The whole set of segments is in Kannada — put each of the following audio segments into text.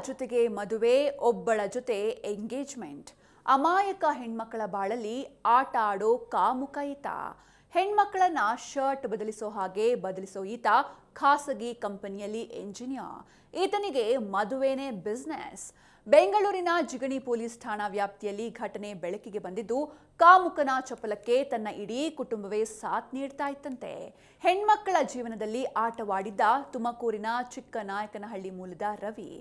ಜೊತೆಗೆ ಮದುವೆ, ಒಬ್ಬಳ ಜೊತೆ ಎಂಗೇಜ್ಮೆಂಟ್. ಅಮಾಯಕ ಹೆಣ್ಮಕ್ಕಳ ಬಾಳಲ್ಲಿ ಆಟ ಆಡೋ ಕಾಮುಕ ಈತ. ಹೆಣ್ಮಕ್ಕಳನ್ನ ಶರ್ಟ್ ಬದಲಿಸೋ ಹಾಗೆ ಬದಲಿಸೋ ಈತ ಖಾಸಗಿ ಕಂಪನಿಯಲ್ಲಿ ಎಂಜಿನಿಯರ್. ಈತನಿಗೆ ಮದುವೆನೇ ಬಿಸ್ನೆಸ್. ಬೆಂಗಳೂರಿನ ಜಿಗಣಿ ಪೊಲೀಸ್ ಠಾಣಾ ವ್ಯಾಪ್ತಿಯಲ್ಲಿ ಘಟನೆ ಬೆಳಕಿಗೆ ಬಂದಿದ್ದು, ಕಾಮುಕನ ಚಪಲಕ್ಕೆ ತನ್ನ ಇಡೀ ಕುಟುಂಬವೇ ಸಾಥ್ ನೀಡ್ತಾ ಇತ್ತಂತೆ. ಹೆಣ್ಮಕ್ಕಳ ಜೀವನದಲ್ಲಿ ಆಟವಾಡಿದ್ದ ತುಮಕೂರಿನ ಚಿಕ್ಕನಾಯಕನಹಳ್ಳಿ ಮೂಲದ ರವಿ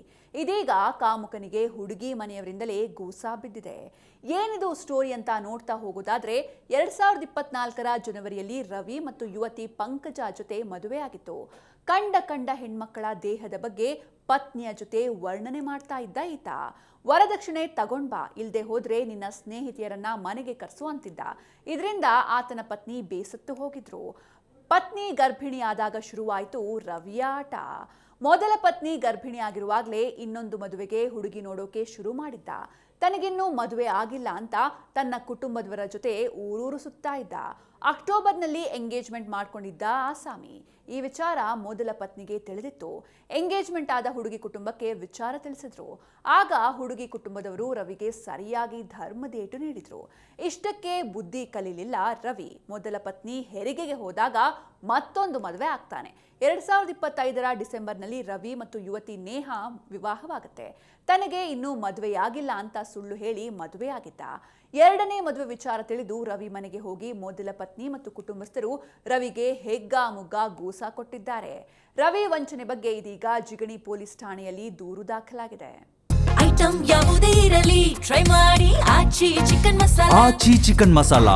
ಇದೀಗ ಕಾಮುಕನಿಗೆ ಹುಡುಗಿ ಮನೆಯವರಿಂದಲೇ ಗೂಸಾ ಬಿದ್ದಿದೆ. ಏನಿದು ಸ್ಟೋರಿ ಅಂತ ನೋಡ್ತಾ ಹೋಗೋದಾದ್ರೆ 2024ರ ಜನವರಿಯಲ್ಲಿ ರವಿ ಮತ್ತು ಯುವತಿ ಪಂಕಜ ಜೊತೆ ಮದುವೆಯಾಗಿತ್ತು. ಕಂಡ ಹೆಣ್ಮಕ್ಕಳ ದೇಹದ ಬಗ್ಗೆ ಪತ್ನಿಯ ಜೊತೆ ವರ್ಣನೆ ಮಾಡ್ತಾ ಇದ್ದ ಈತ. ವರದಕ್ಷಿಣೆ ತಗೊಂಡ್ ಬಾ, ಇಲ್ದೆ ಹೋದ್ರೆ ನಿನ್ನ ಸ್ನೇಹಿತೆಯರನ್ನ ಮನೆಗೆ ಕರೆಸು ಅಂತಿದ್ದ. ಇದರಿಂದ ಆತನ ಪತ್ನಿ ಬೇಸತ್ತು ಹೋಗಿದ್ರು. ಪತ್ನಿ ಗರ್ಭಿಣಿಯಾದಾಗ ಶುರುವಾಯಿತು ರವಿಯ ಆಟ. ಮೊದಲ ಪತ್ನಿ ಗರ್ಭಿಣಿಯಾಗಿರುವಾಗಲೇ ಇನ್ನೊಂದು ಮದುವೆಗೆ ಹುಡುಗಿ ನೋಡೋಕೆ ಶುರು ಮಾಡಿದ್ದ. ತನಗಿನ್ನೂ ಮದುವೆ ಆಗಿಲ್ಲ ಅಂತ ತನ್ನ ಕುಟುಂಬದವರ ಜೊತೆ ಊರೂರು ಸುತ್ತಾ ಇದ್ದ. ಅಕ್ಟೋಬರ್ನಲ್ಲಿ ಎಂಗೇಜ್ಮೆಂಟ್ ಮಾಡ್ಕೊಂಡಿದ್ದ ಆಸಾಮಿ. ಈ ವಿಚಾರ ಮೊದಲ ಪತ್ನಿಗೆ ತಿಳಿದಿತ್ತು. ಎಂಗೇಜ್ಮೆಂಟ್ ಆದ ಹುಡುಗಿ ಕುಟುಂಬಕ್ಕೆ ವಿಚಾರ ತಿಳಿಸಿದ್ರು. ಆಗ ಹುಡುಗಿ ಕುಟುಂಬದವರು ರವಿಗೆ ಸರಿಯಾಗಿ ಧರ್ಮದೇಟು ನೀಡಿದ್ರು. ಇಷ್ಟಕ್ಕೆ ಬುದ್ಧಿ ಕಲಿಲಿಲ್ಲ ರವಿ. ಮೊದಲ ಪತ್ನಿ ಹೆರಿಗೆಗೆ ಹೋದಾಗ ಮತ್ತೊಂದು ಮದುವೆ ಆಗ್ತಾನೆ. 2025ರ ಡಿಸೆಂಬರ್ನಲ್ಲಿ ರವಿ ಮತ್ತು ಯುವತಿ ನೇಹಾ ವಿವಾಹವಾಗುತ್ತೆ. ತನಗೆ ಇನ್ನೂ ಮದುವೆಯಾಗಿಲ್ಲ ಅಂತ ಸುಳ್ಳು ಹೇಳಿ ಮದುವೆಯಾಗಿದ್ದ. ಎರಡನೇ ಮದುವೆ ವಿಚಾರ ತಿಳಿದು ರವಿ ಮನೆಗೆ ಹೋಗಿ ಮೊದಲ ಪತ್ನಿ ಮತ್ತು ಕುಟುಂಬಸ್ಥರು ರವಿಗೆ ಹೆಗ್ಗಾಮುಗ್ಗಾ ಗೂಸಾ ಕೊಟ್ಟಿದ್ದಾರೆ. ರವಿ ವಂಚನೆ ಬಗ್ಗೆ ಇದೀಗ ಜಿಗಣಿ ಪೊಲೀಸ್ ಠಾಣೆಯಲ್ಲಿ ದೂರು ದಾಖಲಾಗಿದೆ. ಐಟಂ ಯಾವುದೇ ಇರಲಿ ಟ್ರೈ ಮಾಡಿ ಆಚಿ ಚಿಕನ್ ಮಸಾಲಾ.